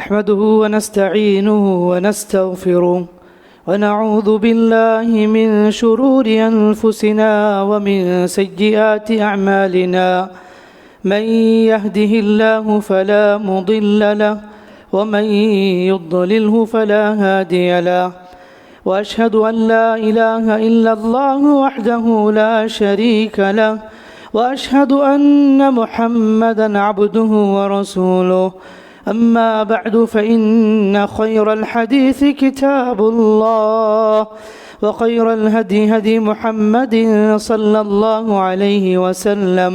نحمده ونستعينه ونستغفره ونعوذ بالله من شرور أنفسنا ومن سيئات أعمالنا من يهده الله فلا مضل له ومن يضلله فلا هادي له وأشهد أن لا إله إلا الله وحده لا شريك له وأشهد أن محمدًا عبده ورسوله أما بعد فإن خير الحديث كتاب الله وخير الهدي هدي محمد صلى الله عليه وسلم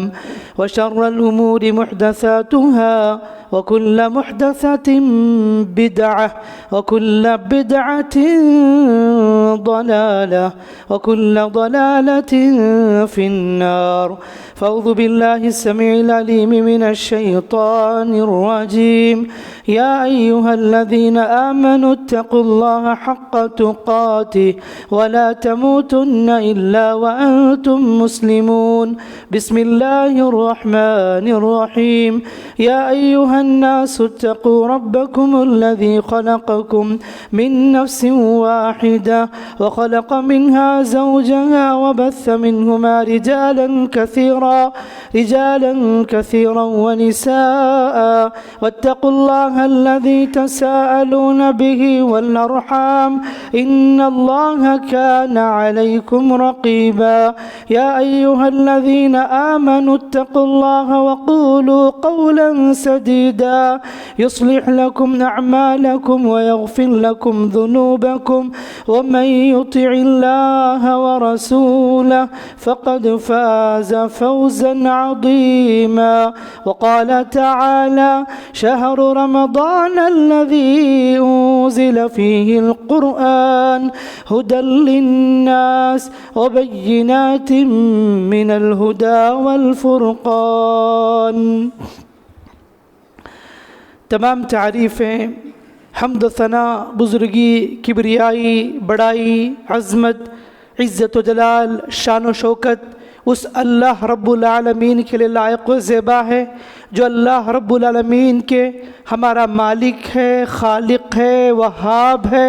وشر الأمور محدثاتها وكل محدثة بدعة وكل بدعة ضلالة وكل ضلالة في النار فأعوذ بالله السميع العليم من الشيطان الرجيم يا أيها الذين آمنوا اتقوا الله حق تقاته ولا تموتن إلا وأنتم مسلمون بسم الله الرحمن الرحيم يا أيها الناس اتقوا ربكم الذي خلقكم من نفس واحدة وخلق منها زوجها وبث منهما رجالا كثيرا ونساء واتقوا الله الذي تساءلون به والأرحام إن الله كان عليكم رقيبا يا أيها الذين آمنوا اتقوا الله وقولوا قولا سديدا يصلح لكم أعمالكم ويغفر لكم ذنوبكم ومن يطع الله ورسوله فقد فاز فوزا عظيما وقال تعالى شهر رمضان الذي أنزل فيه القرآن هدى للناس وبينات من الهدى والفرقان تمام تعریفیں حمد و ثنا بزرگی کبریائی بڑائی عظمت عزت و جلال شان و شوکت اس اللہ رب العالمین کے لیے لائق و زیبا ہے جو اللہ رب العالمین کے ہمارا مالک ہے، خالق ہے، وہاب ہے،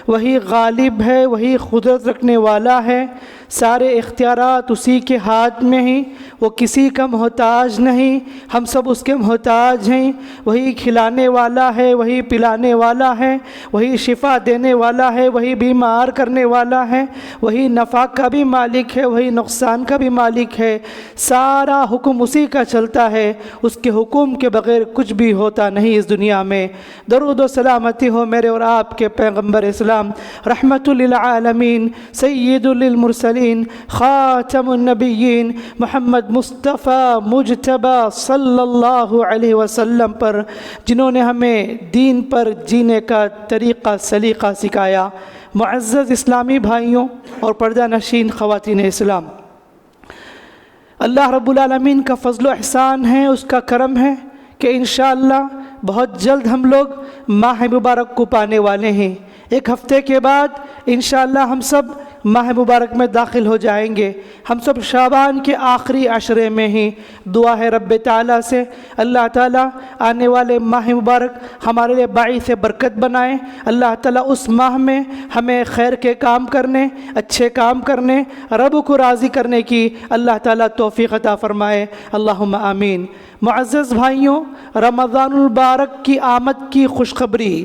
وہی غالب ہے، وہی قدرت رکھنے والا ہے، سارے اختیارات اسی کے ہاتھ میں ہیں، وہ کسی کا محتاج نہیں، ہم سب اس کے محتاج ہیں، وہی کھلانے والا ہے، وہی پلانے والا ہے، وہی شفا دینے والا ہے، وہی بیمار کرنے والا ہے، وہی نفع کا بھی مالک ہے، وہی نقصان کا بھی مالک ہے، سارا حکم اسی کا چلتا ہے، اس کے حکم کے بغیر کچھ بھی ہوتا نہیں اس دنیا میں۔ درود و سلامتی ہو میرے اور آپ کے پیغمبر اسلام رحمت للعالمین سید للمرسلین خاتم النبیین محمد مصطفیٰ مجتبیٰ صلی اللہ علیہ وسلم پر، جنہوں نے ہمیں دین پر جینے کا طریقہ سلیقہ سکھایا۔ معزز اسلامی بھائیوں اور پردہ نشین خواتین اسلام، اللہ رب العالمین کا فضل و احسان ہے، اس کا کرم ہے کہ انشاءاللہ بہت جلد ہم لوگ ماہ مبارک کو پانے والے ہیں۔ ایک ہفتے کے بعد انشاءاللہ ہم سب ماہ مبارک میں داخل ہو جائیں گے۔ ہم سب شعبان کے آخری عشرے میں ہیں۔ دعا ہے رب تعالیٰ سے اللہ تعالیٰ آنے والے ماہ مبارک ہمارے لیے باعث برکت بنائیں۔ اللہ تعالیٰ اس ماہ میں ہمیں خیر کے کام کرنے، اچھے کام کرنے، رب کو راضی کرنے کی اللہ تعالیٰ توفیق عطا فرمائے، اللہم آمین۔ معزز بھائیوں، رمضان المبارک کی آمد کی خوشخبری،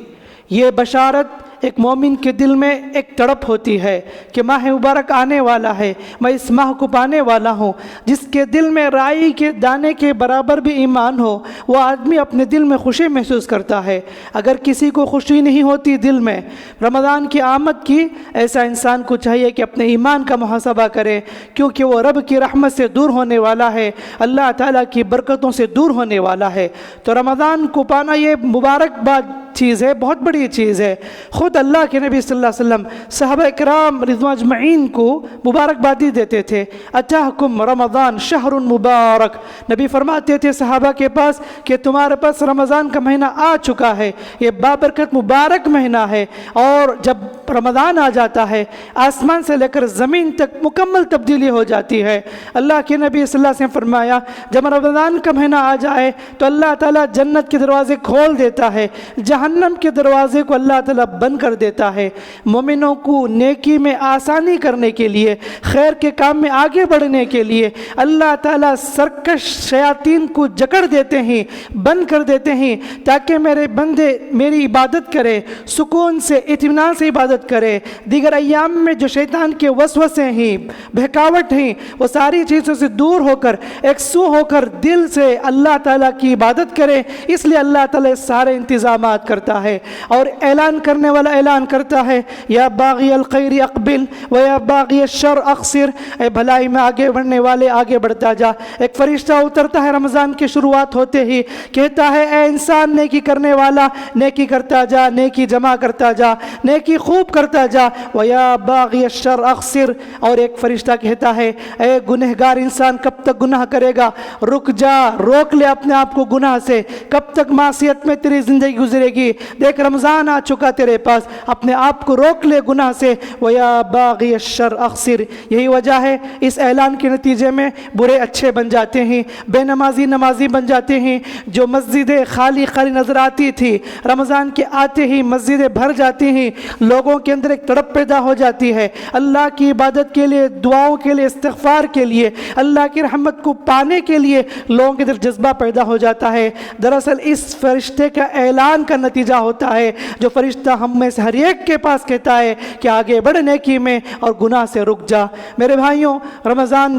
یہ بشارت ایک مومن کے دل میں ایک تڑپ ہوتی ہے کہ ماہ مبارک آنے والا ہے، میں اس ماہ کو پانے والا ہوں۔ جس کے دل میں رائی کے دانے کے برابر بھی ایمان ہو، وہ آدمی اپنے دل میں خوشی محسوس کرتا ہے۔ اگر کسی کو خوشی نہیں ہوتی دل میں رمضان کی آمد کی، ایسا انسان کو چاہیے کہ اپنے ایمان کا محاسبہ کرے، کیونکہ وہ رب کی رحمت سے دور ہونے والا ہے، اللہ تعالیٰ کی برکتوں سے دور ہونے والا ہے۔ تو رمضان کو پانا یہ مبارک بات چیز ہے، بہت بڑی چیز ہے۔ خود اللہ کے نبی صلی اللہ علیہ وسلم صحابہ کرام رضوان اجمعین کو مبارکبادی دیتے تھے۔ اتاکم رمضان شہر مبارک، نبی فرماتے تھے صحابہ کے پاس کہ تمہارے پاس رمضان کا مہینہ آ چکا ہے، یہ بابرکت مبارک مہینہ ہے۔ اور جب رمضان آ جاتا ہے آسمان سے لے کر زمین تک مکمل تبدیلی ہو جاتی ہے۔ اللہ کے نبی صلی اللہ علیہ وسلم نے فرمایا جب رمضان کا مہینہ آ جائے تو اللہ تعالیٰ جنت کے دروازے کھول دیتا ہے، جہنم کے دروازے کو اللہ تعالیٰ بند کر دیتا ہے۔ مومنوں کو نیکی میں آسانی کرنے کے لیے، خیر کے کام میں آگے بڑھنے کے لیے اللہ تعالیٰ سرکش شیاطین کو جکڑ دیتے ہیں، بند کر دیتے ہیں، تاکہ میرے بندے میری عبادت کرے، سکون سے اطمینان سے عبادت کرے۔ دیگر ایام میں جو شیطان کے وسوسے ہیں، بہکاوٹ ہیں، وہ ساری چیزوں سے دور ہو کر ایک سو ہو کر دل سے اللہ تعالیٰ کی عبادت کرے۔ اس لیے اللہ تعالیٰ سارے انتظامات کرتا ہے اور اعلان کرنے والا اعلان کرتا ہے یا باغی الخیر اقبل و یا باغی الشر اقصر، اے بھلائی میں آگے بڑھنے والے آگے بڑھتا جا۔ ایک فرشتہ اترتا ہے رمضان کی شروعات ہوتے ہی، کہتا ہے اے انسان نیکی کرنے والا نیکی کرتا جا، نیکی جمع کرتا جا، نیکی خوب کرتا جا، وَيَا بَاغِيَ الشَّرِّ اقصر۔ اور ایک فرشتہ کہتا ہے اے گنہگار انسان کب تک گناہ کرے گا، رک جا، روک لے اپنے آپ کو گناہ سے، کب تک معصیت میں تیری زندگی گزرے گی، دیکھ رمضان آ چکا تیرے پاس، اپنے آپ کو روک لے گناہ سے۔ وَيَا بَاغِيَ الشَّرِّ اقصر۔ یہی وجہ ہے اس اعلان کے نتیجے میں برے اچھے بن جاتے ہیں، بے نمازی نمازی بن جاتے ہیں۔ جو مسجدیں خالی خالی نظر آتی تھی رمضان کے آتے ہی مسجدیں بھر جاتی ہیں، لوگوں کے اندر ایک تڑپ پیدا ہو جاتی ہے اللہ کی عبادت کے لیے، دعاؤں کے لیے، استغفار کے لیے، اللہ کی رحمت کو پانے کے لیے لوگوں کے اندر جذبہ پیدا ہو جاتا ہے۔ دراصل اس فرشتے کا اعلان کا نتیجہ ہوتا ہے جو فرشتہ ہم میں سے ہر ایک کے پاس کہتا ہے کہ آگے بڑھ نیکی میں اور گناہ سے رک جا۔ میرے بھائیوں، رمضان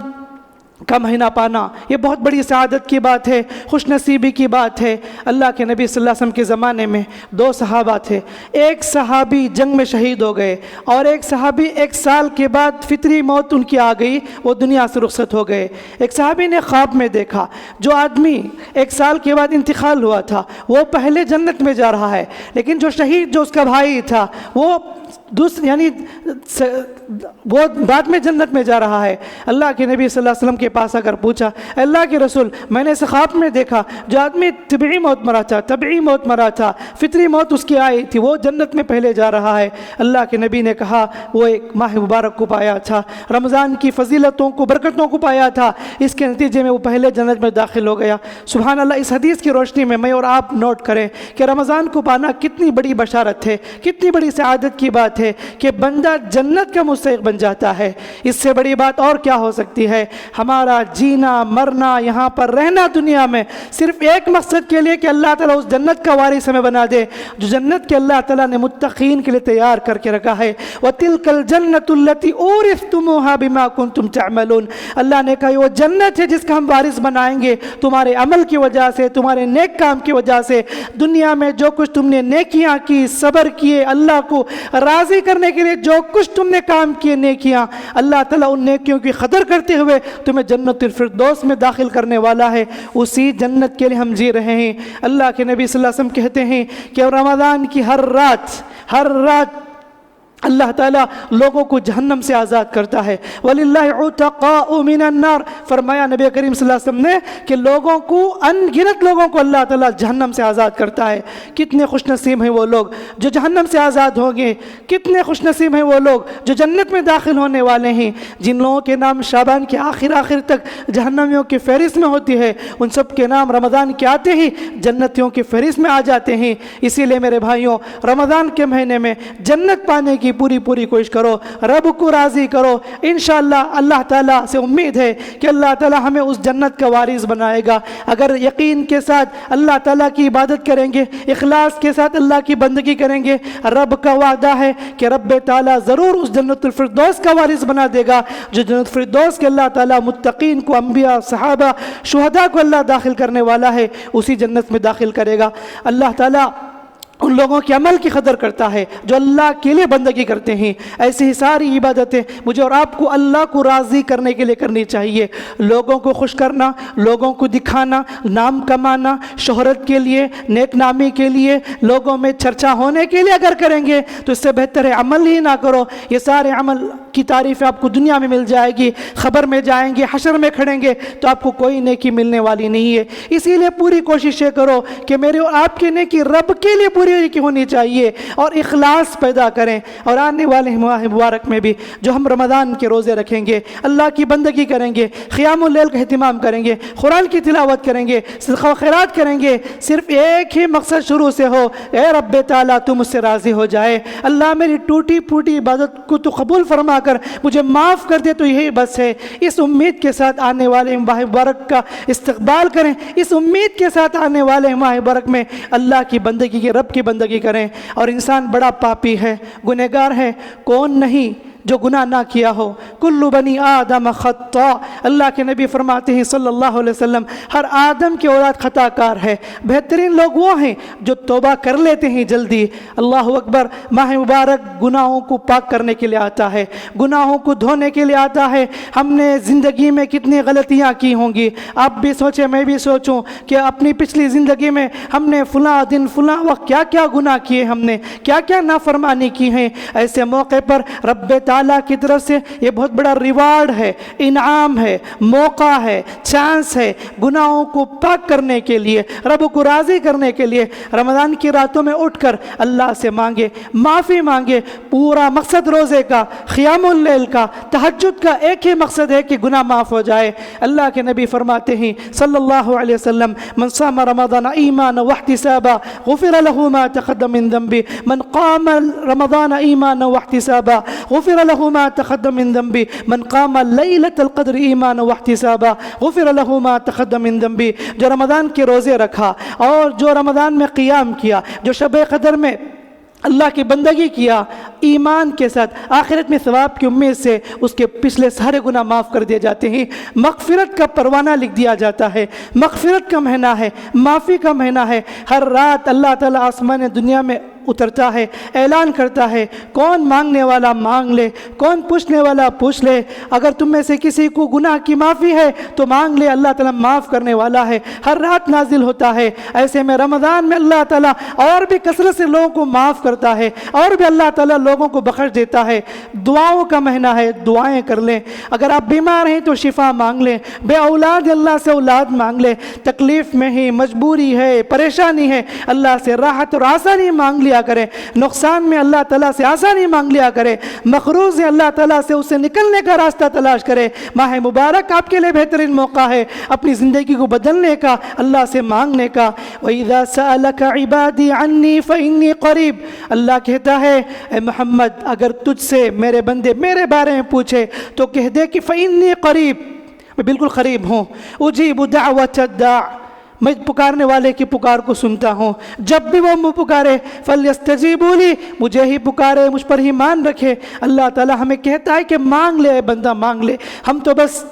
کا مہینہ پانا یہ بہت بڑی سعادت کی بات ہے، خوش نصیبی کی بات ہے۔ اللہ کے نبی صلی اللہ علیہ وسلم کے زمانے میں دو صحابہ تھے، ایک صحابی جنگ میں شہید ہو گئے اور ایک صحابی 1 سال کے بعد فطری موت ان کی آ گئی، وہ دنیا سے رخصت ہو گئے۔ ایک صحابی نے خواب میں دیکھا جو آدمی 1 سال کے بعد انتقال ہوا تھا وہ پہلے جنت میں جا رہا ہے، لیکن جو شہید جو اس کا بھائی تھا وہ وہ بعد میں جنت میں جا رہا ہے۔ اللہ کے نبی صلی اللہ علیہ وسلم کے پاس اگر پوچھا اے اللہ کے رسول میں نے اس خواب میں دیکھا جو آدمی طبعی موت مرا تھا، فطری موت اس کی آئی تھی، وہ جنت میں پہلے جا رہا ہے۔ اللہ کے نبی نے کہا وہ ایک ماہ مبارک کو پایا تھا، رمضان کی فضیلتوں کو، برکتوں کو پایا تھا، اس کے نتیجے میں وہ پہلے جنت میں داخل ہو گیا۔ سبحان اللہ، اس حدیث کی روشنی میں میں اور آپ نوٹ کریں کہ رمضان کو پانا کتنی بڑی بشارت ہے، کتنی بڑی سعادت کی بات ہے کہ بندہ جنت کا مستحق بن جاتا ہے۔ اس سے بڑی بات اور کیا ہو سکتی ہے؟ ہمارا جینا مرنا، یہاں پر رہنا دنیا میں صرف ایک مقصد کے لیے کہ اللہ تعالیٰ اس جنت کا وارث ہمیں بنا دے جو جنت کے اللہ تعالیٰ نے متقین کے لیے تیار کر کے رکھا ہے۔ وَتِلْكَ الْجَنَّةُ الَّتِي أُورِثْتُمُوهَا بِمَا كُنْتُمْ تَعْمَلُونَ۔ اللہ نے کہا یہ وہ جنت ہے جس کا ہم وارث بنائیں گے تمہارے عمل کی وجہ سے، تمہارے نیک کام کی وجہ سے۔ دنیا میں جو کچھ تم نے نیکیاں کی، صبر کیے، اللہ کو راضی کرنے کے لیے جو کچھ تم نے کام کیے نیکیاں، اللہ تعالیٰ ان نیکیوں کی قدر کرتے ہوئے تمہیں جنت الفردوس میں داخل کرنے والا ہے۔ اسی جنت کے لیے ہم جی رہے ہیں۔ اللہ کے نبی صلی اللہ علیہ وسلم کہتے ہیں کہ رمضان کی ہر رات اللہ تعالیٰ لوگوں کو جہنم سے آزاد کرتا ہے۔ وَلِلَّهِ عُتَقَاءُ مِنَ النَّارِ، فرمایا نبی کریم صلی اللہ علیہ وسلم نے کہ لوگوں کو، ان گنت لوگوں کو اللہ تعالیٰ جہنم سے آزاد کرتا ہے۔ کتنے خوش نصیب ہیں وہ لوگ جو جہنم سے آزاد ہوں گے، کتنے خوش نصیب ہیں وہ لوگ جو جنت میں داخل ہونے والے ہیں۔ جن لوگوں کے نام شعبان کے آخر تک جہنمیوں کی فہرست میں ہوتی ہے، ان سب کے نام رمضان کے آتے ہی جنتیوں کی فہرست میں آ جاتے ہیں۔ اسی لیے میرے بھائیوں، رمضان کے مہینے میں جنت پانے کی پوری کوشش کرو، رب کو راضی کرو۔ انشاءاللہ اللہ تعالیٰ سے امید ہے کہ اللہ تعالیٰ ہمیں اس جنت کا وارث بنائے گا اگر یقین کے ساتھ اللہ تعالیٰ کی عبادت کریں گے، اخلاص کے ساتھ اللہ کی بندگی کریں گے۔ رب کا وعدہ ہے کہ رب تعالیٰ ضرور اس جنت الفردوس کا وارث بنا دے گا جو جنت الفردوس کے اللہ تعالیٰ متقین کو، انبیاء، صحابہ، شہداء کو اللہ داخل کرنے والا ہے، اسی جنت میں داخل کرے گا۔ اللہ تعالیٰ ان لوگوں کے عمل کی قدر کرتا ہے جو اللہ کے لیے بندگی کرتے ہیں۔ ایسی ہی ساری عبادتیں مجھے اور آپ کو اللہ کو راضی کرنے کے لیے کرنی چاہیے۔ لوگوں کو خوش کرنا، لوگوں کو دکھانا، نام کمانا، شہرت کے لیے، نیک نامی کے لیے، لوگوں میں چرچا ہونے کے لیے اگر کریں گے تو اس سے بہتر ہے عمل ہی نہ کرو۔ یہ سارے عمل کی تعریفیں آپ کو دنیا میں مل جائے گی، خبر میں جائیں گے، حشر میں کھڑیں گے تو آپ کو کوئی نیکی ملنے والی نہیں ہے۔ اسی لیے پوری کوشش کرو کہ میرے اور آپ کی نیکی رب کے لیے پوری نیکی ہونی چاہیے، اور اخلاص پیدا کریں۔ اور آنے والے ماہ مبارک میں بھی جو ہم رمضان کے روزے رکھیں گے، اللہ کی بندگی کریں گے، قیام اللیل کا اہتمام کریں گے، قرآن کی تلاوت کریں گے، صدقہ و خیرات کریں گے، صرف ایک ہی مقصد شروع سے ہو، اے رب تعالیٰ تو مجھ سے راضی ہو جائے، اللہ میری ٹوٹی پھوٹی عبادت کو تو قبول فرما کر مجھے معاف کر دے، تو یہی بس ہے۔ اس امید کے ساتھ آنے والے ماہ مبارک کا استقبال کریں، اس امید کے ساتھ آنے والے ماہ مبارک میں اللہ کی بندگی کی، رب کی بندگی کریں۔ اور انسان بڑا پاپی ہے، گنہگار ہے، کون نہیں جو گناہ نہ کیا ہو؟ کل بنی آدم خطاء، اللہ کے نبی فرماتے ہیں صلی اللہ علیہ وسلم، ہر آدم کی اولاد خطا کار ہے، بہترین لوگ وہ ہیں جو توبہ کر لیتے ہیں جلدی۔ اللہ اکبر۔ ماہ مبارک گناہوں کو پاک کرنے کے لیے آتا ہے، گناہوں کو دھونے کے لیے آتا ہے۔ ہم نے زندگی میں کتنی غلطیاں کی ہوں گی، آپ بھی سوچیں، میں بھی سوچوں کہ اپنی پچھلی زندگی میں ہم نے فلاں دن فلاں وقت کیا کیا گناہ کیے، ہم نے کیا کیا نافرمانی کی ہیں۔ ایسے موقع پر رب تعالیٰ کی طرف سے یہ بہت بڑا ریوارڈ ہے، انعام ہے، موقع ہے، چانس ہے گناہوں کو پاک کرنے کے لیے، رب کو راضی کرنے کے لیے۔ رمضان کی راتوں میں اٹھ کر اللہ سے مانگے، معافی مانگے۔ پورا مقصد روزے کا، قیام اللیل کا، تہجد کا ایک ہی مقصد ہے کہ گناہ معاف ہو جائے۔ اللہ کے نبی فرماتے ہیں صلی اللہ علیہ وسلم، من صام رمضان ایمانا واحتسابا غفر له ما تقدم من ذنبه، من قام رمضان ایمانا واحتسابا غفر له ما تقدم من ذنبه، من قام ليلة القدر ایمانا واحتسابا غفر له ما تقدم من ذنبه۔ جو رمضان کے روزے رکھا اور جو رمضان میں قیام کیا، جو شب قدر میں اللہ کی بندگی کیا ایمان کے ساتھ، آخرت میں ثواب کی امید سے اس کے پچھلے سارے گناہ معاف کر دیے جاتے ہیں۔ مغفرت کا پروانہ لکھ دیا جاتا ہے، مغفرت کا مہینہ ہے، معافی کا مہینہ ہے۔ ہر رات اللہ تعالیٰ آسمان دنیا میں اترتا ہے، اعلان کرتا ہے، کون مانگنے والا مانگ لے، کون پوچھنے والا پوچھ لے۔ اگر تم میں سے کسی کو گناہ کی معافی ہے تو مانگ لے، اللہ تعالیٰ معاف کرنے والا ہے۔ ہر رات نازل ہوتا ہے۔ ایسے میں رمضان میں اللہ تعالیٰ اور بھی کثرت سے لوگوں کو معاف کرتا ہے، اور بھی اللہ تعالیٰ لوگوں کو بخش دیتا ہے۔ دعاؤں کا مہینہ ہے، دعائیں کر لیں۔ اگر آپ بیمار ہیں تو شفا مانگ لیں، بے اولاد اللہ سے اولاد مانگ لیں، تکلیف میں ہے، مجبوری ہے، پریشانی ہے، اللہ سے راحت اور آسانی مانگ لیا کریں، نقصان میں اللہ تعالیٰ سے آسانی مانگ لیا کریں، مقروض ہے اللہ تعالیٰ سے اسے نکلنے کا راستہ تلاش کریں۔ ماہ مبارک آپ کے لیے بہترین موقع ہے اپنی زندگی کو بدلنے کا، اللہ سے مانگنے کا۔ وَإِذَا سَأَلَكَ عِبَادِي عَنِّي فَإِنِّي قَرِيبٌ، اللہ کہتا ہے اے محمد اگر تجھ سے میرے بندے میرے بارے میں پوچھے تو کہہ دے کہ فَإِنِّي قَرِيبٌ، میں بالکل قریب ہوں۔ اُجِيبُ دَعْوَةَ الدَّاعِ، میں پکارنے والے کی پکار کو سنتا ہوں، جب بھی وہ پکارے فَلْيَسْتَجِيبُوا لِي، مجھے ہی پکارے، مجھ پر ہی مان رکھے۔ اللہ تعالیٰ ہمیں کہتا ہے کہ مانگ لے اے بندہ، مانگ لے۔ ہم تو بس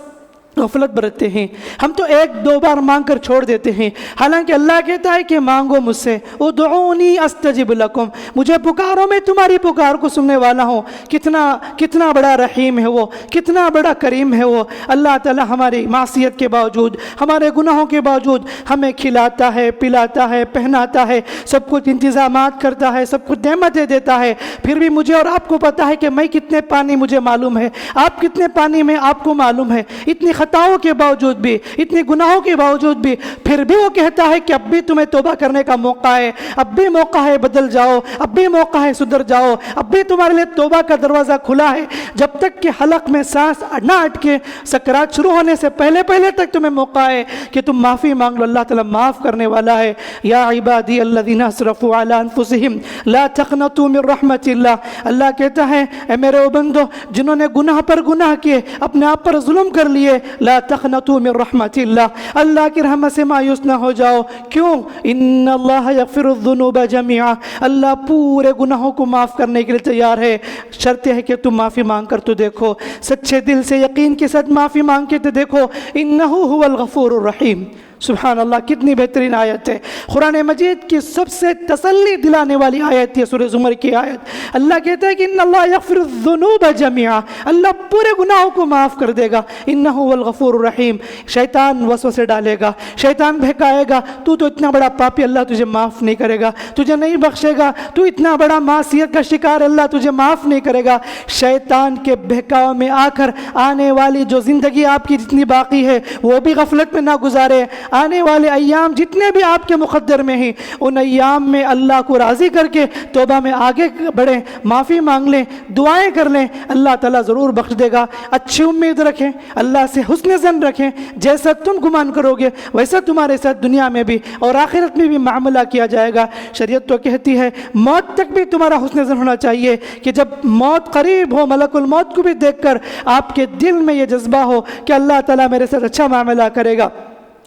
غفلت برتتے ہیں، ہم تو ایک دو بار مانگ کر چھوڑ دیتے ہیں، حالانکہ اللہ کہتا ہے کہ مانگو مجھ سے، ادعونی استجب لکم، مجھے پکارو میں تمہاری پکار کو سننے والا ہوں۔ کتنا بڑا رحیم ہے وہ، کتنا بڑا کریم ہے وہ۔ اللہ تعالی ہماری معصیت کے باوجود، ہمارے گناہوں کے باوجود ہمیں کھلاتا ہے، پلاتا ہے، پہناتا ہے، سب کچھ انتظامات کرتا ہے، سب کچھ نعمتیں دیتا ہے۔ پھر بھی مجھے اور آپ کو پتا ہے کہ میں کتنے پانی مجھے معلوم ہے، آپ کتنے پانی میں آپ کو معلوم ہے۔ اتنی خطاؤں کے باوجود بھی، اتنی گناہوں کے باوجود بھی، پھر بھی وہ کہتا ہے کہ اب بھی تمہیں توبہ کرنے کا موقع ہے، اب بھی موقع ہے بدل جاؤ، اب بھی موقع ہے سدھر جاؤ، اب بھی تمہارے لیے توبہ کا دروازہ کھلا ہے۔ جب تک کہ حلق میں سانس نہ اٹکے، سکرات شروع ہونے سے پہلے تک تمہیں موقع ہے کہ تم معافی مانگ لو، اللہ تعالیٰ معاف کرنے والا ہے۔ یا عبادی الذین اسرفوا علی انفسہم لا تقنطوا من رحمت اللہ، اللہ کہتا ہے اے میرے بندو جنہوں نے گناہ پر گناہ کیے، اپنے آپ پر ظلم کر لیے، لا تقنطوا من رحمت اللہ، اللہ کی رحمت سے مایوس نہ ہو جاؤ۔ کیوں؟ ان اللہ یغفر الذنوب جميعا، اللہ پورے گناہوں کو معاف کرنے کے لیے تیار ہے۔ شرط ہے کہ تم معافی مانگ کر تو دیکھو، سچے دل سے یقین کے ساتھ معافی مانگ کے تو دیکھو۔ انہ هو الغفور الرحیم، سبحان اللہ، کتنی بہترین آیت ہے۔ قرآن مجید کی سب سے تسلی دلانے والی آیت ہے سورہ زمر کی آیت۔ اللہ کہتا ہے کہ ان اللہ یغفر الذنوب جميعا، اللہ پورے گناہوں کو معاف کر دے گا، انہ هو الغفور الرحیم۔ شیطان وسوسے ڈالے گا، شیطان بہکائے گا، تو اتنا بڑا پاپی، اللہ تجھے معاف نہیں کرے گا، تجھے نہیں بخشے گا، تو اتنا بڑا معصیت کا شکار، اللہ تجھے معاف نہیں کرے گا۔ شیطان کے بہکاؤ میں آ کر آنے والی جو زندگی آپ کی جتنی باقی ہے وہ بھی غفلت میں نہ گزارے۔ آنے والے ایام جتنے بھی آپ کے مقدر میں ہیں، ان ایام میں اللہ کو راضی کر کے توبہ میں آگے بڑھیں، معافی مانگ لیں، دعائیں کر لیں، اللہ تعالیٰ ضرور بخش دے گا۔ اچھی امید رکھیں، اللہ سے حسن ظن رکھیں، جیسا تم گمان کرو گے ویسا تمہارے ساتھ دنیا میں بھی اور آخرت میں بھی معاملہ کیا جائے گا۔ شریعت تو کہتی ہے موت تک بھی تمہارا حسن ظن ہونا چاہیے کہ جب موت قریب ہو، ملک الموت کو بھی دیکھ کر آپ کے دل میں یہ جذبہ ہو کہ اللہ تعالیٰ میرے ساتھ اچھا معاملہ کرے گا،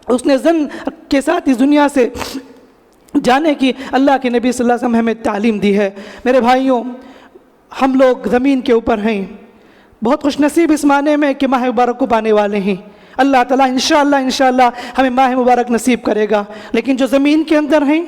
اس نے ظن کے ساتھ اس دنیا سے جانے کی اللہ کے نبی صلی اللہ علیہ وسلم ہمیں تعلیم دی ہے۔ میرے بھائیوں، ہم لوگ زمین کے اوپر ہیں، بہت خوش نصیب اس معنی میں کہ ماہ مبارک کو پانے والے ہیں۔ اللہ تعالیٰ انشاءاللہ ہمیں ماہ مبارک نصیب کرے گا، لیکن جو زمین کے اندر ہیں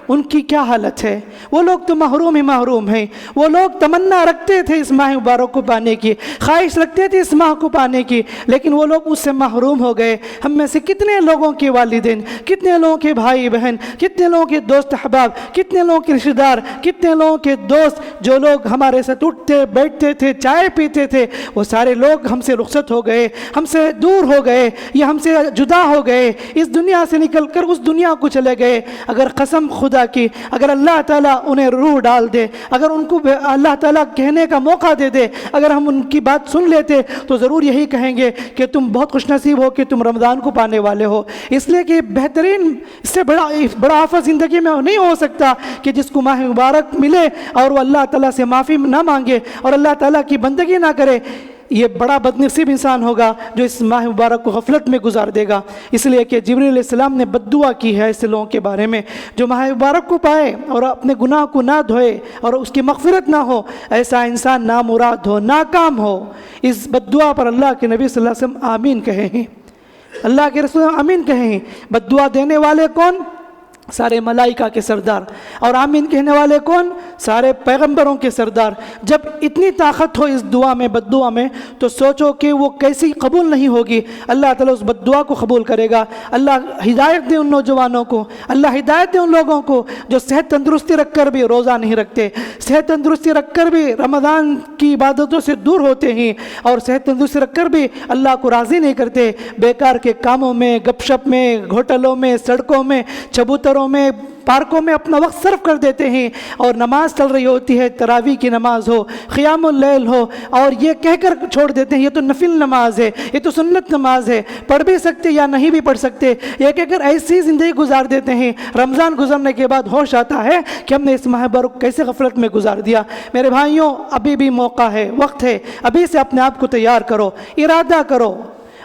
ان کی کیا حالت ہے؟ وہ لوگ تو محروم ہی محروم ہیں۔ وہ لوگ تمنا رکھتے تھے اس ماہ مبارک کو پانے کی، خواہش رکھتے تھے اس ماہ کو پانے کی، لیکن وہ لوگ اس سے محروم ہو گئے۔ ہم میں سے کتنے لوگوں کے والدین، کتنے لوگوں کے بھائی بہن، کتنے لوگوں کے دوست احباب، کتنے لوگوں کے رشتہ دار، کتنے لوگوں کے دوست جو لوگ ہمارے ساتھ اٹھتے بیٹھتے تھے، چائے پیتے تھے، وہ سارے لوگ ہم سے رخصت ہو گئے، ہم سے دور ہو گئے یا ہم سے جدا ہو گئے، اس دنیا سے نکل کر اس دنیا کو چلے گئے۔ اگر قسم خدا کی، اگر اللہ تعالیٰ انہیں روح ڈال دے، اگر ان کو اللہ تعالیٰ کہنے کا موقع دے دے، اگر ہم ان کی بات سن لیتے تو ضرور یہی کہیں گے کہ تم بہت خوش نصیب ہو کہ تم رمضان کو پانے والے ہو۔ اس لیے کہ بہترین، اس سے بڑا آفر زندگی میں نہیں ہو سکتا کہ جس کو ماہ مبارک ملے اور وہ اللہ تعالیٰ سے معافی نہ مانگے اور اللہ تعالیٰ کی بندگی نہ کرے۔ یہ بڑا بدنصیب انسان ہوگا جو اس ماہ مبارک کو غفلت میں گزار دے گا۔ اس لیے کہ جبریل علیہ السلام نے بد دعا کی ہے ایسے لوگوں کے بارے میں جو ماہ مبارک کو پائے اور اپنے گناہ کو نہ دھوئے اور اس کی مغفرت نہ ہو، ایسا انسان نامراد ہو، ناکام ہو۔ اس بد دعا پر اللہ کے نبی صلی اللہ علیہ وسلم آمین کہے ہیں، اللہ کے رسول آمین کہے ہیں۔ بد دعا دینے والے کون؟ سارے ملائکہ کے سردار، اور آمین کہنے والے کون؟ سارے پیغمبروں کے سردار۔ جب اتنی طاقت ہو اس دعا میں، بد دعا میں، تو سوچو کہ وہ کیسی قبول نہیں ہوگی۔ اللہ تعالیٰ اس بد دعا کو قبول کرے گا۔ اللہ ہدایت دے ان نوجوانوں کو، اللہ ہدایت دے ان لوگوں کو جو صحت تندرستی رکھ کر بھی روزہ نہیں رکھتے، صحت تندرستی رکھ کر بھی رمضان کی عبادتوں سے دور ہوتے ہیں، اور صحت تندرستی رکھ کر بھی اللہ کو راضی نہیں کرتے، بیکار کے کاموں میں، گپ شپ میں، ہوٹلوں میں، سڑکوں میں، چبوتروں میں، پارکوں میں اپنا وقت صرف کر دیتے ہیں، اور نماز چل رہی ہوتی ہے، تراویح کی نماز ہو، قیام اللیل ہو، اور یہ کہہ کر چھوڑ دیتے ہیں یہ تو نفل نماز ہے، یہ تو سنت نماز ہے، پڑھ بھی سکتے یا نہیں بھی پڑھ سکتے، یہ کہہ کر ایسی زندگی گزار دیتے ہیں۔ رمضان گزرنے کے بعد ہوش آتا ہے کہ ہم نے اس ماہ مبارک کیسے غفلت میں گزار دیا۔ میرے بھائیوں، ابھی بھی موقع ہے، وقت ہے، ابھی سے اپنے آپ کو تیار کرو، ارادہ کرو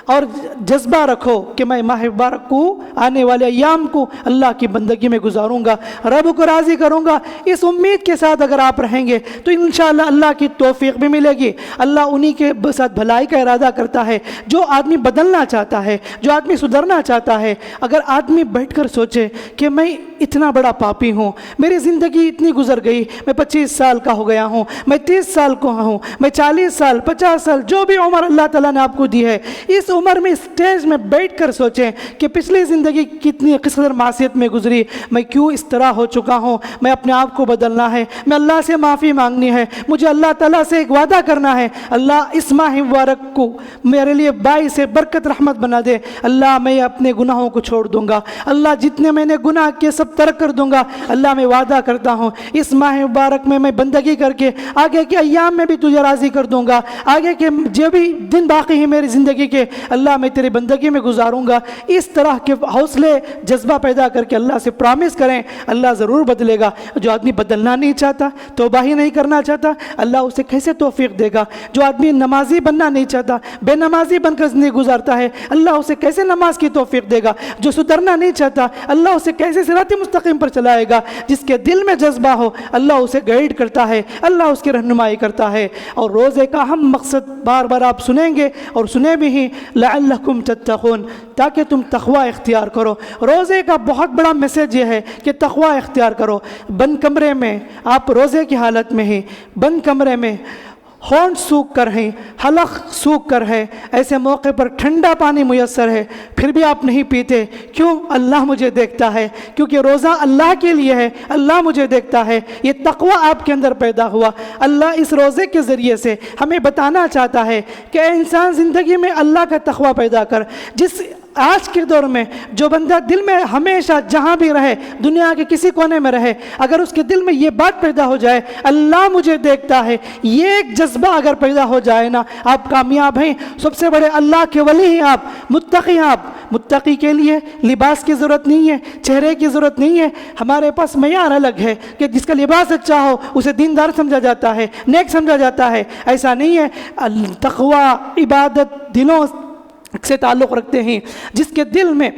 اور جذبہ رکھو کہ میں ماہ مبارک کو، آنے والے ایام کو اللہ کی بندگی میں گزاروں گا، رب کو راضی کروں گا۔ اس امید کے ساتھ اگر آپ رہیں گے تو انشاءاللہ اللہ کی توفیق بھی ملے گی۔ اللہ انہی کے ساتھ بھلائی کا ارادہ کرتا ہے۔ جو آدمی بدلنا چاہتا ہے، جو آدمی سدھرنا چاہتا ہے، اگر آدمی بیٹھ کر سوچے کہ میں اتنا بڑا پاپی ہوں، میری زندگی اتنی گزر گئی، میں 25 سال کا ہو گیا ہوں، میں 30 سال کا ہوں، میں 40 سال 50 سال، جو بھی عمر اللہ تعالیٰ نے آپ کو دی ہے، اس عمر میں اسٹیج میں بیٹھ کر سوچیں کہ پچھلی زندگی کتنی قدر معصیت میں گزری، میں کیوں اس طرح ہو چکا ہوں، میں اپنے آپ کو بدلنا ہے، میں اللہ سے معافی مانگنی ہے، مجھے اللہ تعالیٰ سے ایک وعدہ کرنا ہے، اللہ اس ماہ مبارک کو میرے لیے باعث برکت رحمت بنا دے، اللہ میں اپنے گناہوں کو چھوڑ دوں گا، اللہ جتنے میں نے گناہ کیے سب ترک کر دوں گا، اللہ میں وعدہ کرتا ہوں اس ماہ مبارک میں بندگی کر کے آگے کے ایام میں بھی تجھے راضی کر دوں گا، آگے کے جو بھی دن باقی ہیں میری زندگی کے اللہ میں تیری بندگی میں گزاروں گا۔ اس طرح کے حوصلے جذبہ پیدا کر کے اللہ سے پرامس کریں، اللہ ضرور بدلے گا۔ جو آدمی بدلنا نہیں چاہتا، توبہ ہی نہیں کرنا چاہتا، اللہ اسے کیسے توفیق دے گا؟ جو آدمی نمازی بننا نہیں چاہتا، بے نمازی بن کر زندگی گزارتا ہے، اللہ اسے کیسے نماز کی توفیق دے گا؟ جو سدھرنا نہیں چاہتا، اللہ اسے کیسے صراط مستقیم پر چلائے گا؟ جس کے دل میں جذبہ ہو، اللہ اسے گائیڈ کرتا ہے، اللہ اس کی رہنمائی کرتا ہے۔ اور روزے کا اہم مقصد بار بار آپ سنیں گے اور سنے بھی ہیں، لعلکم تتقون، تاکہ تم تقوی اختیار کرو۔ روزے کا بہت بڑا میسج یہ ہے کہ تقوی اختیار کرو۔ بند کمرے میں آپ روزے کی حالت میں ہیں، بند کمرے میں ہونٹ سوکھ کر ہیں، حلق سوکھ کر ہے، ایسے موقع پر ٹھنڈا پانی میسر ہے، پھر بھی آپ نہیں پیتے، کیوں؟ اللہ مجھے دیکھتا ہے، کیونکہ روزہ اللہ کے لیے ہے، اللہ مجھے دیکھتا ہے۔ یہ تقوی آپ کے اندر پیدا ہوا۔ اللہ اس روزے کے ذریعے سے ہمیں بتانا چاہتا ہے کہ اے انسان، زندگی میں اللہ کا تقوی پیدا کر۔ جس آج کے دور میں جو بندہ دل میں ہمیشہ جہاں بھی رہے، دنیا کے کسی کونے میں رہے، اگر اس کے دل میں یہ بات پیدا ہو جائے اللہ مجھے دیکھتا ہے، یہ ایک جذبہ اگر پیدا ہو جائے نا، آپ کامیاب ہیں، سب سے بڑے اللہ کے ولی ہیں آپ، متقی ہیں آپ۔ متقی کے لیے لباس کی ضرورت نہیں ہے، چہرے کی ضرورت نہیں ہے، ہمارے پاس معیار الگ ہے کہ جس کا لباس اچھا ہو اسے دیندار سمجھا جاتا ہے، نیک سمجھا جاتا ہے، ایسا نہیں ہے۔ تقوی عبادت دلوں سے تعلق رکھتے ہیں، جس کے دل میں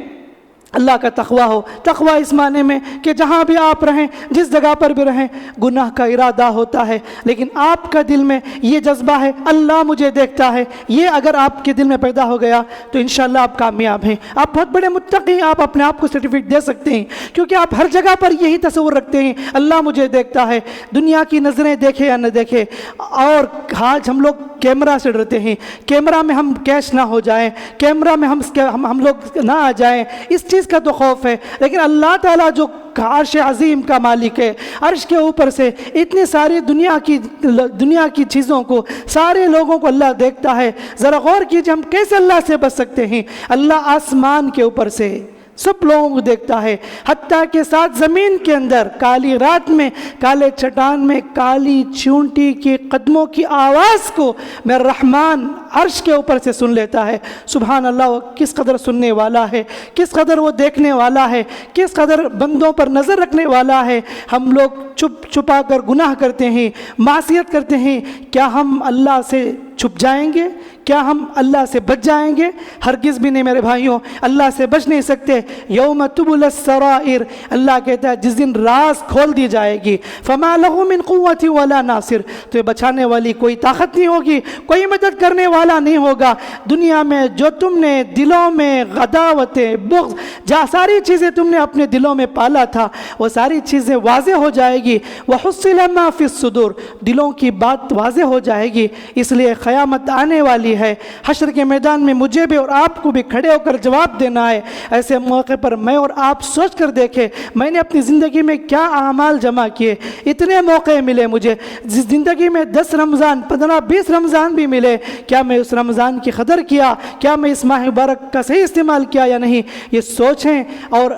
اللہ کا تقوی ہو۔ تقوی اس معنی میں کہ جہاں بھی آپ رہیں، جس جگہ پر بھی رہیں، گناہ کا ارادہ ہوتا ہے لیکن آپ کا دل میں یہ جذبہ ہے اللہ مجھے دیکھتا ہے، یہ اگر آپ کے دل میں پیدا ہو گیا تو انشاءاللہ آپ کامیاب ہیں، آپ بہت بڑے متقی ہیں، آپ اپنے آپ کو سرٹیفکیٹ دے سکتے ہیں، کیونکہ آپ ہر جگہ پر یہی تصور رکھتے ہیں اللہ مجھے دیکھتا ہے۔ دنیا کی نظریں دیکھے یا نہ دیکھے، اور آج ہم لوگ کیمرہ سے ڈرتے ہیں، کیمرہ میں ہم کیش نہ ہو جائیں، کیمرہ میں ہم لوگ نہ آ جائیں، اس چیز کا تو خوف ہے۔ لیکن اللہ تعالیٰ جو عرش عظیم کا مالک ہے، عرش کے اوپر سے اتنی ساری دنیا کی چیزوں کو، سارے لوگوں کو اللہ دیکھتا ہے۔ ذرا غور کیجئے ہم کیسے اللہ سے بچ سکتے ہیں؟ اللہ آسمان کے اوپر سے سب لوگوں کو دیکھتا ہے، حتیٰ کہ ساتھ زمین کے اندر کالی رات میں، کالے چٹان میں، کالی چونٹی کے قدموں کی آواز کو میں رحمان عرش کے اوپر سے سن لیتا ہے۔ سبحان اللہ، وہ کس قدر سننے والا ہے، کس قدر وہ دیکھنے والا ہے، کس قدر بندوں پر نظر رکھنے والا ہے۔ ہم لوگ چھپ چھپا کر گناہ کرتے ہیں، معصیت کرتے ہیں، کیا ہم اللہ سے چھپ جائیں گے؟ کیا ہم اللہ سے بچ جائیں گے؟ ہرگز بھی نہیں میرے بھائیوں، اللہ سے بچ نہیں سکتے۔ یوم تبل السرائر، اللہ کہتا ہے جس دن راز کھول دی جائے گی، فما لہ من قوت ولا ناصر، تو بچانے والی کوئی طاقت نہیں ہوگی، کوئی مدد کرنے والا نہیں ہوگا۔ دنیا میں جو تم نے دلوں میں غداوتیں، بغض، جہاں ساری چیزیں تم نے اپنے دلوں میں پالا تھا، وہ ساری چیزیں واضح ہو جائے گی۔ وحصل ما فی الصدور، دلوں کی بات واضح ہو جائے گی۔ اس لیے قیامت آنے والی ہے، حشر کے میدان میں مجھے بھی اور آپ کو بھی کھڑے ہو کر جواب دینا ہے۔ ایسے موقع پر میں اور آپ سوچ کر دیکھیں میں نے اپنی زندگی میں کیا اعمال جمع کیے۔ اتنے موقع ملے مجھے زندگی میں، 10 رمضان، 15، 20 رمضان بھی ملے، کیا میں اس رمضان کی قدر کیا؟ کیا میں اس ماہ مبارک کا صحیح استعمال کیا یا نہیں؟ یہ سوچیں، اور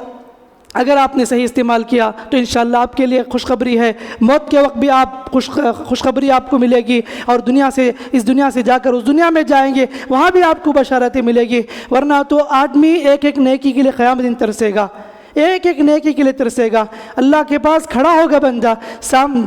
اگر آپ نے صحیح استعمال کیا تو انشاءاللہ آپ کے لیے خوشخبری ہے، موت کے وقت بھی آپ خوشخبری آپ کو ملے گی، اور اس دنیا سے جا کر اس دنیا میں جائیں گے، وہاں بھی آپ کو بشارتیں ملے گی۔ ورنہ تو آدمی ایک ایک نیکی کے لیے قیامت دن ترسے گا، ایک ایک نیکی کے لیے ترسے گا۔ اللہ کے پاس کھڑا ہوگا بندہ،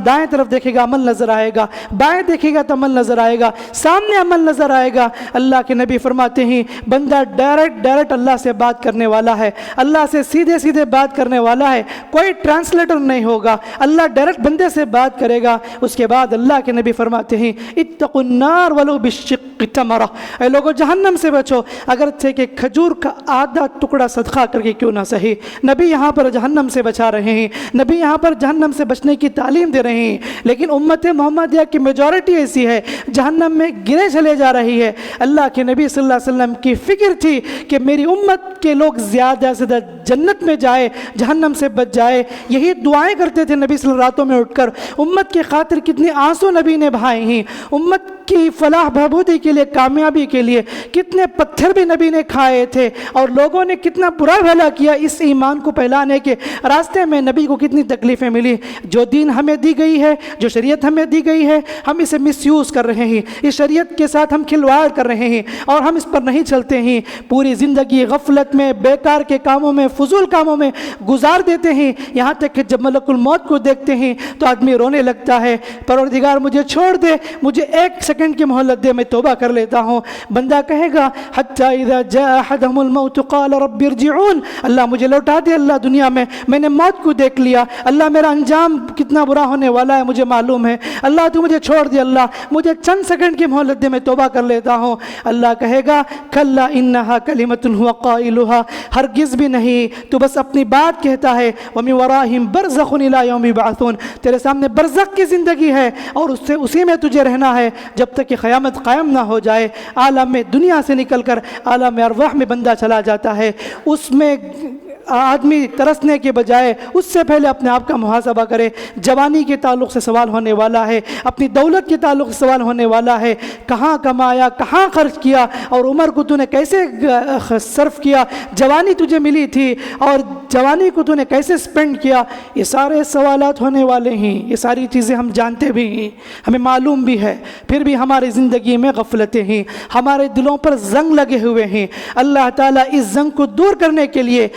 دائیں طرف دیکھے گا عمل نظر آئے گا، بائیں دیکھے گا تو عمل نظر آئے گا، سامنے عمل نظر آئے گا۔ اللہ کے نبی فرماتے ہیں بندہ ڈائریکٹ اللہ سے بات کرنے والا ہے، اللہ سے سیدھے سیدھے بات کرنے والا ہے، کوئی ٹرانسلیٹر نہیں ہوگا، اللہ ڈائریکٹ بندے سے بات کرے گا۔ اس کے بعد اللہ کے نبی فرماتے ہیں اتقوا النار ولو بالشق تمرہ، اے لوگوں جہنم سے بچو، اگرچہ کہ کھجور کا آدھا ٹکڑا صدقہ کر کے کیوں نہ صحیح۔ نبی یہاں پر جہنم سے بچا رہے ہیں، نبی یہاں پر جہنم سے بچنے کی تعلیم دے رہے ہیں، لیکن امت محمدیہ کی میجورٹی ایسی ہے جہنم میں گرے چلے جا رہی ہے۔ اللہ کے نبی صلی اللہ علیہ وسلم کی فکر تھی کہ میری امت کے لوگ زیادہ سے زیادہ جنت میں جائے، جہنم سے بچ جائے، یہی دعائیں کرتے تھے نبی صلی اللہ علیہ وسلم راتوں میں اٹھ کر۔ امت کی خاطر کتنے آنسو نبی نے بہائے ہیں، امت کی فلاح بہبودی کے لیے، کامیابی کے لیے کتنے پتھر بھی نبی نے کھائے تھے، اور لوگوں نے کتنا برا بھلا کیا اس ایمان کو پھیلانے کے راستے میں، نبی کو کتنی تکلیفیں ملی۔ جو دین ہمیں دی گئی ہے، جو شریعت ہمیں دی گئی ہے، ہم اسے مس یوز کر رہے ہیں، اس شریعت کے ساتھ ہم کھلواڑ کر رہے ہیں اور ہم اس پر نہیں چلتے ہیں۔ پوری زندگی غفلت میں، بیکار کے کاموں میں، فضول کاموں میں گزار دیتے ہیں، یہاں تک کہ جب ملک الموت کو دیکھتے ہیں تو آدمی رونے لگتا ہے، پروردگار مجھے چھوڑ دے، مجھے 1 سیکنڈ کی مہلت دے، میں توبہ کر لیتا ہوں۔ بندہ کہے گا حتی اذا جاء احدهم الموت قال رب ارجعون، اللہ مجھے لوٹا دے اللہ دنیا میں نے موت کو دیکھ لیا، اللہ میرا انجام کتنا برا ہونے والا ہے مجھے معلوم ہے، اللہ تو مجھے چھوڑ دے، اللہ مجھے چند سیکنڈ کی مہلت دے، میں توبہ کر لیتا ہوں۔ اللہ کہے گا کلا انہا کلمۃ هو قائلها، ہرگز بھی نہیں، تو بس اپنی بات کہتا ہے، ومن ورائہم برزخ الی یوم یبعثون، تیرے سامنے برزخ کی زندگی ہے اور اسی میں تجھے رہنا ہے جب تک کہ قیامت قائم نہ ہو جائے۔ عالم میں دنیا سے نکل کر عالم ارواح میں بندہ چلا جاتا ہے، اس میں آدمی ترسنے کے بجائے اس سے پہلے اپنے آپ کا محاسبہ کرے۔ جوانی کے تعلق سے سوال ہونے والا ہے، اپنی دولت کے تعلق سے سوال ہونے والا ہے، کہاں کمایا، کہاں خرچ کیا، اور عمر کو تو نے کیسے صرف کیا، جوانی تجھے ملی تھی اور جوانی کو تو نے کیسے سپینڈ کیا، یہ سارے سوالات ہونے والے ہیں۔ یہ ساری چیزیں ہم جانتے بھی ہیں، ہمیں معلوم بھی ہے، پھر بھی ہماری زندگی میں غفلتیں ہیں، ہمارے دلوں پر زنگ لگے ہوئے ہیں۔ اللہ تعالیٰ اس زنگ کو دور کرنے کے لیے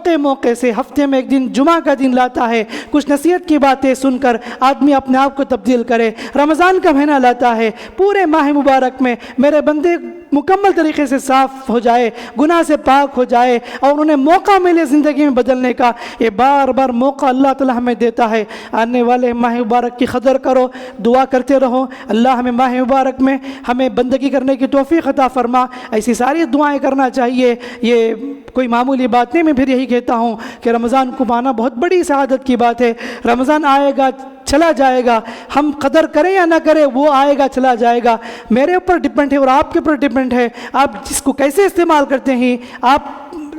موقع سے ہفتے میں 1 دن جمعہ کا دن لاتا ہے، کچھ نصیحت کی باتیں سن کر آدمی اپنے آپ کو تبدیل کرے۔ رمضان کا مہینہ لاتا ہے، پورے ماہ مبارک میں میرے بندے مکمل طریقے سے صاف ہو جائے، گناہ سے پاک ہو جائے اور انہیں موقع ملے زندگی میں بدلنے کا۔ یہ بار بار موقع اللہ تعالیٰ ہمیں دیتا ہے۔ آنے والے ماہ مبارک کی قدر کرو، دعا کرتے رہو، اللہ ہمیں ماہ مبارک میں ہمیں بندگی کرنے کی توفیق عطا فرما۔ ایسی ساری دعائیں کرنا چاہیے، یہ کوئی معمولی بات نہیں۔ میں پھر یہی کہتا ہوں کہ رمضان کو پانا بہت بڑی سعادت کی بات ہے۔ رمضان آئے گا چلا جائے گا، ہم قدر کریں یا نہ کریں وہ آئے گا چلا جائے گا، میرے اوپر ڈیپینڈ ہے اور آپ کے اوپر ڈیپینڈ ہے، آپ جس کو کیسے استعمال کرتے ہیں۔ آپ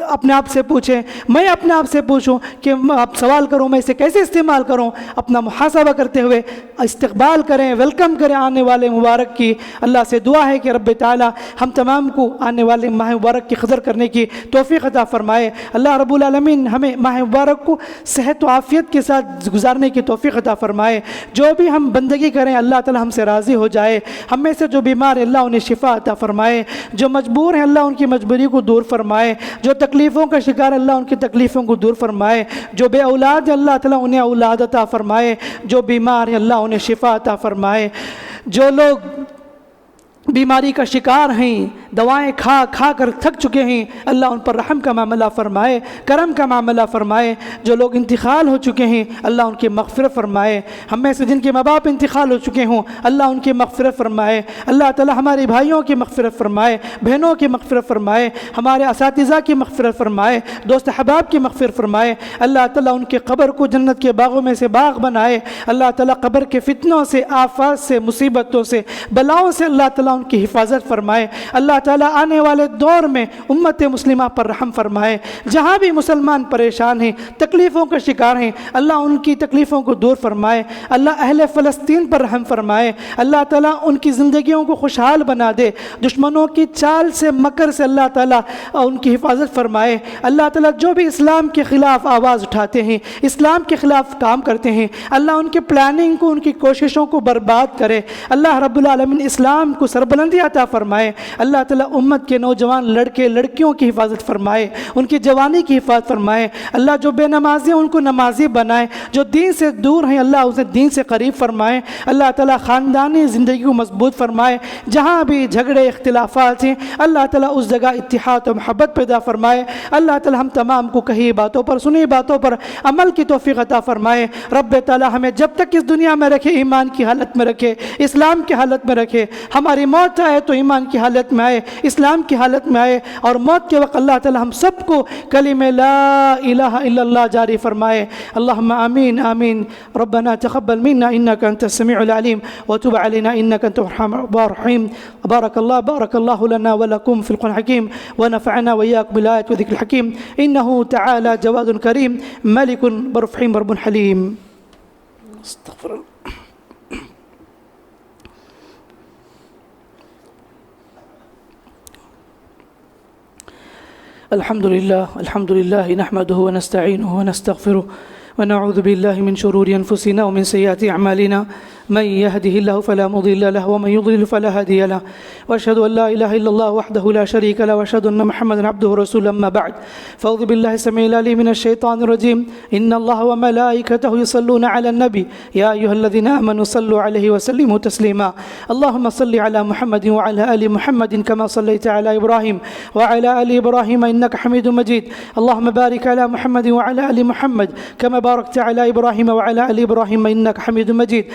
اپنے آپ سے پوچھیں، میں اپنے آپ سے پوچھوں کہ آپ سوال کروں میں اسے کیسے استعمال کروں، اپنا محاسبہ کرتے ہوئے استقبال کریں، ویلکم کریں آنے والے مبارک کی۔ اللہ سے دعا ہے کہ رب تعالی ہم تمام کو آنے والے ماہ مبارک کی قدر کرنے کی توفیق عطا فرمائے۔ اللہ رب العالمین ہمیں ماہ مبارک کو صحت و عافیت کے ساتھ گزارنے کی توفیق عطا فرمائے۔ جو بھی ہم بندگی کریں اللہ تعالی ہم سے راضی ہو جائے۔ ہم میں سے جو بیمار ہیں اللہ انہیں شفا عطا فرمائے، جو مجبور ہیں اللہ ان کی مجبوری کو دور فرمائے، جو تکلیفوں کا شکار اللہ ان کی تکلیفوں کو دور فرمائے، جو بے اولاد ہے اللہ تعالیٰ انہیں اولاد عطا فرمائے، جو بیمار ہے اللہ انہیں شفا عطا فرمائے، جو لوگ بیماری کا شکار ہیں، دوائیں کھا کھا کر تھک چکے ہیں، اللہ ان پر رحم کا معاملہ فرمائے، کرم کا معاملہ فرمائے۔ جو لوگ انتقال ہو چکے ہیں اللہ ان کی مغفرت فرمائے۔ ہم میں سے جن کے ماں باپ انتقال ہو چکے ہوں اللہ ان کی مغفرت فرمائے۔ اللہ تعالی ہمارے بھائیوں کی مغفرت فرمائے، بہنوں کی مغفرت فرمائے، ہمارے اساتذہ کی مغفرت فرمائے، دوست احباب کی مغفرت فرمائے۔ اللہ تعالیٰ ان کے قبر کو جنت کے باغوں میں سے باغ بنائے۔ اللہ تعالیٰ قبر کے فتنوں سے، آفات سے، مصیبتوں سے، بلاؤں سے اللہ تعالیٰ ان کی حفاظت فرمائے۔ اللہ تعالیٰ آنے والے دور میں امت مسلمہ پر رحم فرمائے۔ جہاں بھی مسلمان پریشان ہیں، تکلیفوں کا شکار ہیں، اللہ ان کی تکلیفوں کو دور فرمائے۔ اللہ اہل فلسطین پر رحم فرمائے۔ اللہ تعالیٰ ان کی زندگیوں کو خوشحال بنا دے۔ دشمنوں کی چال سے، مکر سے اللہ تعالیٰ ان کی حفاظت فرمائے۔ اللہ تعالیٰ جو بھی اسلام کے خلاف آواز اٹھاتے ہیں، اسلام کے خلاف کام کرتے ہیں، اللہ ان کی پلاننگ کو، ان کی کوششوں کو برباد کرے۔ اللہ رب العالمین اسلام کو سربلندی عطا فرمائے۔ اللہ تعالیٰ امت کے نوجوان لڑکے لڑکیوں کی حفاظت فرمائے، ان کی جوانی کی حفاظت فرمائے۔ اللہ جو بے نمازی ہیں ان کو نمازی بنائے، جو دین سے دور ہیں اللہ اسے دین سے قریب فرمائے۔ اللہ تعالیٰ خاندانی زندگی کو مضبوط فرمائے۔ جہاں بھی جھگڑے اختلافات ہیں اللہ تعالیٰ اس جگہ اتحاد و محبت پیدا فرمائے۔ اللہ تعالیٰ ہم تمام کو کہی باتوں پر، سنی باتوں پر عمل کی توفیق عطا فرمائے۔ رب تعالیٰ ہمیں جب تک اس دنیا میں رکھے ایمان کی حالت میں رکھے، اسلام کی حالت میں رکھے۔ ہماری موت آئے تو ایمان کی حالت میں آئے، اسلام کی حالت میں آئے، اور موت کے وقت اللہ تعالیٰ ہم سب کو کلمہ لا الہ الا اللہ جاری فرمائے۔ اللہم آمین آمین۔ ربنا تقبل منا انک انت السمیع العلیم وتب علینا انک انت الرحیم۔ بارک اللہ لنا ولکم فی القرآن الحکیم ونفعنا وإياكم بالآیات وذکر الحکیم انہ تعالی جواد کریم ملک برحیم رب حلیم۔ استغفر اللہ۔ الحمد لله نحمده ونستعينه ونستغفره ونعوذ بالله من شرور أنفسنا ومن سيئات أعمالنا من يهده الله فلا مضل له ومن يضلل فلا هادي له وأشهد أن لا إله إلا الله وحده لا شريك له وأشهد أن محمدا عبده ورسوله أما بعد فأعوذ بالله السميع العليم من الشيطان الرجيم إن الله وملائكته يصلون على النبي يا أيها الذين آمنوا صلوا عليه وسلموا تسليما اللهم صل على محمد وعلى آل محمد كما صليت على إبراهيم وعلى آل إبراهيم إنك حميد مجيد اللهم بارك على محمد وعلى آل محمد كما باركت على إبراهيم وعلى آل إبراهيم إنك حميد مجيد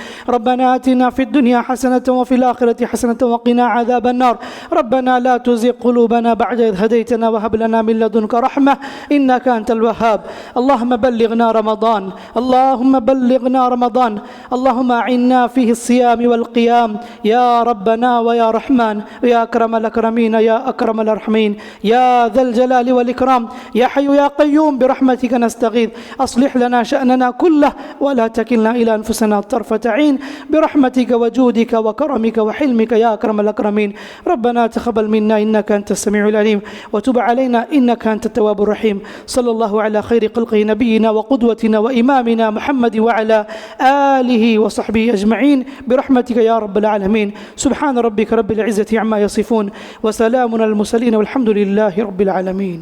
ربنا آتنا في الدنيا حسنة وفي الآخرة حسنة وقنا عذاب النار ربنا لا تزغ قلوبنا بعد إذ هديتنا وهب لنا من لدنك رحمة إنك أنت الوهاب اللهم بلغنا رمضان اللهم بلغنا رمضان اللهم أعنا فيه الصيام والقيام يا ربنا ويا رحمن يا أكرم الأكرمين يا أكرم الأرحمين يا ذا الجلال والإكرام يا حي يا قيوم برحمتك نستغيث أصلح لنا شأننا كله ولا تكلنا إلى أنفسنا طرفة عين برحمتك وجودك وكرمك وحلمك يا أكرم الأكرمين ربنا تقبل منا إنك أنت السميع العليم وتب علينا إنك أنت التواب الرحيم صلى الله على خير خلقه نبينا وقدوتنا وإمامنا محمد وعلى آله وصحبه أجمعين برحمتك يا رب العالمين سبحان ربك رب العزة عما يصفون وسلام على المرسلين والحمد لله رب العالمين.